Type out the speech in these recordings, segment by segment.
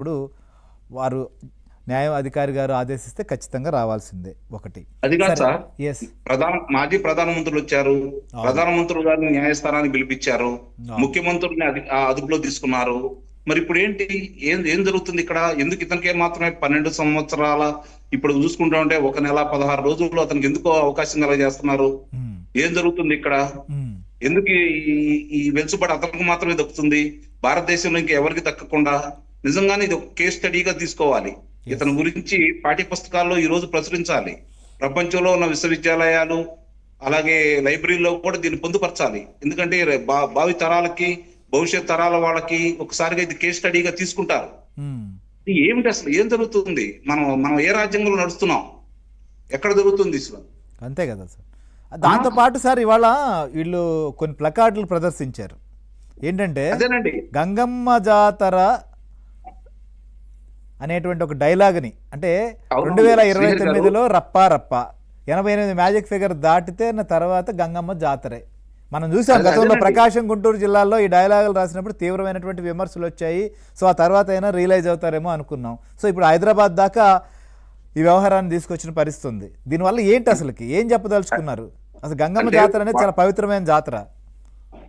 ఇప్పుడు వారు న్యాయ అధికారి గారు ఆదేశిస్తే ఖచ్చితంగా రావాల్సిందే ఒకటి. అది కాదు సరే. సార్. ఎస్. మాజీ ప్రధానమంత్రులు వచ్చారు. అవును. ప్రధానమంత్రులు గారిని న్యాయస్థానానికి పిలిపించారు. అవును. ముఖ్యమంత్రిని అదుపులో తీసుకున్నారు. మరి ఇప్పుడు ఏంటి? ఏం జరుగుతుంది ఇక్కడ? ఎందుకు ఇతనికే మాత్రమే 12 సంవత్సరాల ఇప్పుడు చూసుకుంటా ఉంటే 1 నెల 16 రోజుల్లో అతనికి ఎందుకో అవకాశం కలగజేస్తున్నారు? ఉమ్, ఏం జరుగుతుంది ఇక్కడ? ఉమ్, ఎందుకు ఈ వెలుసుబాటు అతనికి మాత్రమే దక్కుతుంది, భారతదేశంలో ఇంకా ఎవరికి దక్కకుండా? నిజంగానే ఇది ఒక కేస్ స్టడీగా తీసుకోవాలి. ఇతని గురించి పాఠ్య పుస్తకాల్లో ఈ రోజు ప్రచురించాలి. ప్రపంచంలో ఉన్న విశ్వవిద్యాలయాలు అలాగే లైబ్రరీలో కూడా దీన్ని పొందుపరచాలి. ఎందుకంటే భావి తరాలకి, భవిష్యత్ తరాల వాళ్ళకి ఒకసారిగా ఇది కేస్ స్టడీగా తీసుకుంటారు. ఉమ్. ఇది ఏమిటి అసలు? ఏం జరుగుతుంది? మనం ఏ రాజ్యాంగంలో నడుస్తున్నాం? ఎక్కడ జరుగుతుంది అసలు? అంతే కదా సార్. దాంతో పాటు సార్ ఇవాళ వీళ్ళు కొన్ని ప్లకార్డులు ప్రదర్శించారు. ఏంటంటే అదేనండి. గంగమ్మ జాతర అనేటువంటి ఒక డైలాగ్ని, అంటే అవును. 2029లో రప్పా రప్ప 88 మ్యాజిక్ ఫిగర్ దాటితే తర్వాత గంగమ్మ జాతరే. మనం చూసాం గతంలో అదేనండి. ప్రకాశం, గుంటూరు జిల్లాల్లో ఈ డైలాగులు రాసినప్పుడు తీవ్రమైనటువంటి విమర్శలు వచ్చాయి. సో ఆ తర్వాత అయినా రియలైజ్ అవుతారేమో అనుకున్నాం. సో ఇప్పుడు హైదరాబాద్ దాకా ఈ వ్యవహారాన్ని తీసుకొచ్చిన పరిస్థితి ఉంది. దీనివల్ల ఏంటి అసలుకి ఏం చెప్పదలుచుకున్నారు? అసలు గంగమ్మ జాతర అనేది చాలా పవిత్రమైన జాతర.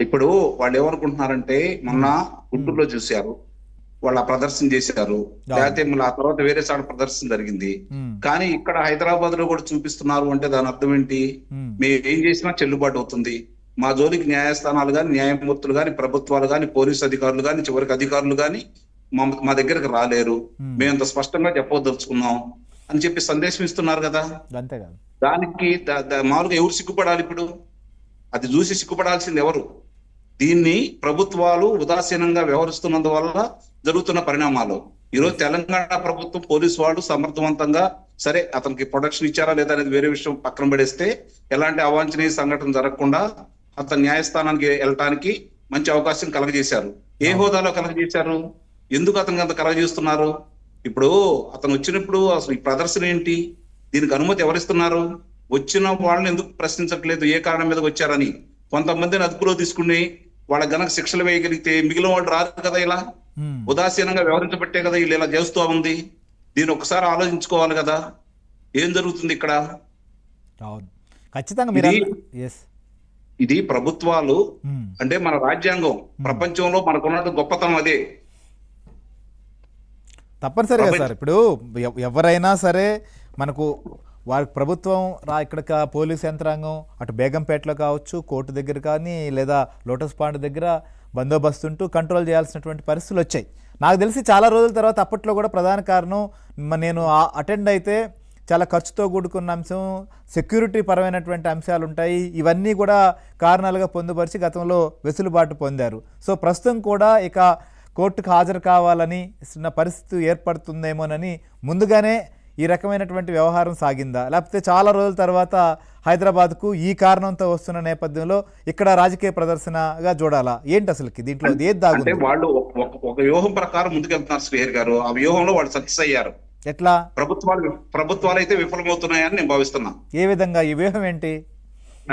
ఇప్పుడు వాళ్ళు ఏమనుకుంటున్నారంటే, మొన్న గుంటూరులో చూశారు, వాళ్ళు ఆ ప్రదర్శన చేశారు. లేకపోతే మళ్ళీ ఆ తర్వాత వేరే చోట ప్రదర్శన జరిగింది. కానీ ఇక్కడ హైదరాబాద్ లో కూడా చూపిస్తున్నారు అంటే దాని అర్థం ఏంటి? మేము ఏం చేసినా చెల్లుబాటు అవుతుంది. మా జోలికి న్యాయస్థానాలు గాని, న్యాయమూర్తులు గాని, ప్రభుత్వాలు గాని, పోలీసు అధికారులు గాని, చివరికి అధికారులు గాని మా దగ్గరకు రాలేరు, మేము అంత స్పష్టంగా చెప్పదలుచుకున్నాం అని చెప్పి సందేశం ఇస్తున్నారు కదా. అంతేకాదు, దానికి మామూలుగా ఎవరు సిగ్గుపడాలి ఇప్పుడు? అది చూసి సిగ్గుపడాల్సింది ఎవరు? దీన్ని ప్రభుత్వాలు ఉదాసీనంగా వ్యవహరిస్తున్నందువల్ల జరుగుతున్న పరిణామాలు. ఈరోజు తెలంగాణ ప్రభుత్వం, పోలీసు వాళ్ళు సమర్థవంతంగా, సరే అతనికి ప్రొటెక్షన్ ఇచ్చారా లేదా అనేది వేరే విషయం పక్కన పడేస్తే, ఎలాంటి అవాంఛనీయ సంఘటన జరగకుండా అతను న్యాయస్థానానికి వెళ్ళటానికి మంచి అవకాశం కలగజేశారు. ఏ హోదాలో కలగజేశారు? ఎందుకు అతనికి అంత కలగజేస్తున్నారు? ఇప్పుడు అతను వచ్చినప్పుడు అసలు ఈ ప్రదర్శన ఏంటి? దీనికి అనుమతి ఎవరిస్తున్నారు? వచ్చిన వాళ్ళని ఎందుకు ప్రశ్నించట్లేదు ఏ కారణం మీద వచ్చారని? కొంతమందిని అదుపులో తీసుకుని వాళ్ళ గనక శిక్షలు వేయగలిగితే మిగిలిన వాళ్ళు రారు కదా. ఇలా ఉదాసీనంగా వ్యవహరించబట్టే కదా వీళ్ళు ఇలా చేస్తూ ఉంది. దీన్ని ఒకసారి ఆలోచించుకోవాలి కదా, ఏం జరుగుతుంది ఇక్కడ? ఖచ్చితంగా ఇది ప్రభుత్వాలు అంటే మన రాజ్యాంగం, ప్రపంచంలో మనకున్నట్టు గొప్పతనం అదే. తప్పనిసరిగా సార్. ఇప్పుడు ఎవరైనా సరే మనకు వారి ప్రభుత్వం ఇక్కడ పోలీస్ యంత్రాంగం అటు బేగంపేటలో కావచ్చు, కోర్టు దగ్గర కానీ లేదా లోటస్ పాండ్ దగ్గర బందోబస్తు ఉంటూ కంట్రోల్ చేయాల్సినటువంటి పరిస్థితులు వచ్చాయి. నాకు తెలిసి చాలా రోజుల తర్వాత అప్పట్లో కూడా ప్రధాన కారణం, నేను అటెండ్ అయితే చాలా ఖర్చుతో కూడుకున్న అంశం, సెక్యూరిటీ పరమైనటువంటి అంశాలు ఉంటాయి, ఇవన్నీ కూడా కారణాలుగా పొందుపరిచి గతంలో వెసులుబాటు పొందారు. సో ప్రస్తుతం కూడా ఇక కోర్టుకు హాజరు కావాలని చిన్న పరిస్థితి ఏర్పడుతుందేమోనని ముందుగానే ఈ రకమైనటువంటి వ్యవహారం సాగిందా, లేకపోతే చాలా రోజుల తర్వాత హైదరాబాద్కు ఈ కారణంతో వస్తున్న నేపథ్యంలో ఇక్కడ రాజకీయ ప్రదర్శనగా చూడాలా? ఏంటి అసలుకి దీంట్లో ఏది దాగుంది? వాళ్ళు ఒక వ్యూహం ప్రకారం ముందుకెళ్తున్నారు శ్రీహరి గారు. ఆ వ్యూహంలో వాళ్ళు సక్సెస్ అయ్యారు. ఎట్లా? ప్రభుత్వాలు అయితే విఫలమవుతున్నాయని నేను భావిస్తున్నా. ఏ విధంగా? ఈ వ్యూహం ఏంటి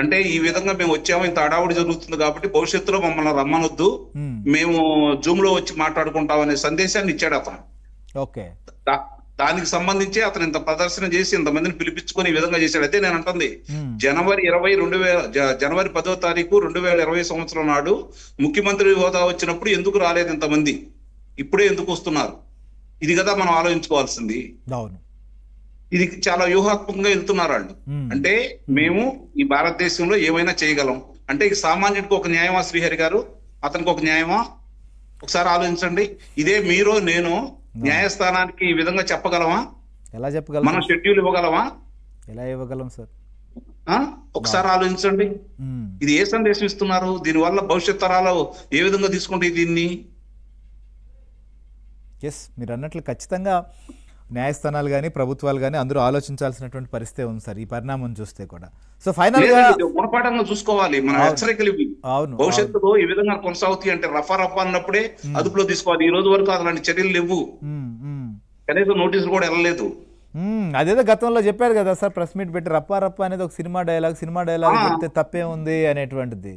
అంటే, ఈ విధంగా మేము వచ్చాము, ఇంత అడావుడి జరుగుతుంది కాబట్టి భవిష్యత్తులో మమ్మల్ని రమ్మనొద్దు, మేము జూమ్ లో వచ్చి మాట్లాడుకుంటాం అనే సందేశాన్ని ఇచ్చాడు అతను. ఓకే, దానికి సంబంధించి అతను ఇంత ప్రదర్శన చేసి ఇంతమందిని పిలిపించుకొని ఈ విధంగా చేశాడు. అయితే నేను అంటుంది, జనవరి 10వ తారీఖు 2020 సంవత్సరం నాడు ముఖ్యమంత్రి హోదా వచ్చినప్పుడు ఎందుకు రాలేదు ఇంతమంది? ఇప్పుడే ఎందుకు వస్తున్నారు? ఇది కదా మనం ఆలోచించుకోవాల్సింది. ఇది చాలా వ్యూహాత్మకంగా వెళ్తున్నారు వాళ్ళు. అంటే మేము ఈ భారతదేశంలో ఏమైనా చేయగలం అంటే, ఈ సామాన్యుడికి ఒక న్యాయమా శ్రీహరి గారు? అతనికి ఒక న్యాయమా? ఒకసారి ఆలోచించండి. ఇదే మీరు నేను న్యాయస్థానానికి ఈ విధంగా చెప్పగలమా? ఎలా చెప్పగలం? మనం షెడ్యూల్ ఇవ్వగలమా? ఎలా ఇవ్వగలం సార్? ఒకసారి ఆలోచించండి. ఇది ఏ సందేశం ఇస్తున్నారు? దీనివల్ల భవిష్యత్ తరాలు ఏ విధంగా తీసుకుంటే దీన్ని? మీరు అన్నట్లు ఖచ్చితంగా న్యాయస్థానాలు కానీ ప్రభుత్వాలు కానీ అందరూ ఆలోచించాల్సినటువంటి పరిస్థితి ఉంది సార్, ఈ పరిణామం చూస్తే కూడా. సో ఫైనల్ గా గుణపాఠంగా చూసుకోవాలి మన హెచ్చరికలు. భవిష్యత్తులో ఈ విధంగా కొనసాగుతాయి అంటే రఫా అన్నప్పుడే అదుపులో తీసుకోవాలి. ఈ రోజు వరకు అలాంటి చర్యలు లేవు, కనీసం నోటీసులు కూడా వెళ్ళలేదు. అదేదో గతంలో చెప్పారు కదా సార్, ప్రెస్ మీట్ పెట్టి రప్పా అనేది ఒక సినిమా డైలాగ్ చెప్తే తప్పే ఉంది అనేటువంటిది.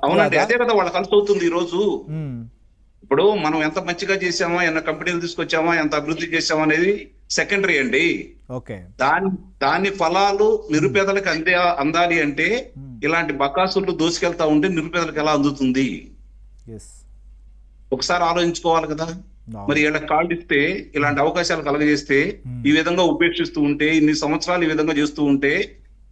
అవునండి, అదే కదా వాళ్ళ కలిసి అవుతుంది. ఈ రోజు ఇప్పుడు మనం ఎంత మంచిగా చేసామా, ఎన్న కంపెనీలు తీసుకొచ్చామా, ఎంత అభివృద్ధి చేసామా అనేది సెకండరీ అండి. ఓకే. దాని ఫలాలు నిరుపేదలకు అందాలి అంటే ఇలాంటి బకాసులు దోసుకెళ్తా ఉంటే నిరుపేదలకు ఎలా అందుతుంది? ఎస్. ఒకసారి ఆలోచించుకోవాలి కదా. మరి వీళ్ళకి కాళ్ళు ఇస్తే, ఇలాంటి అవకాశాలు కలగజేస్తే, ఈ విధంగా ఉపేక్షిస్తూ ఉంటే, ఇన్ని సంవత్సరాలు ఈ విధంగా చేస్తూ ఉంటే,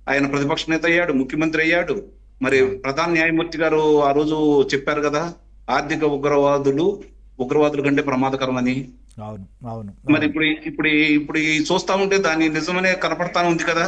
ఆయన ప్రతిపక్ష నేత అయ్యాడు, ముఖ్యమంత్రి అయ్యాడు. మరి ప్రధాన న్యాయమూర్తి గారు ఆ రోజు చెప్పారు కదా, ఆర్థిక ఉగ్రవాదుల కంటే ప్రమాదకరమని. అవును, అవును. మరి ఇప్పుడు చూస్తా ఉంటే దాని నిజమనే కనపడతా ఉంది కదా.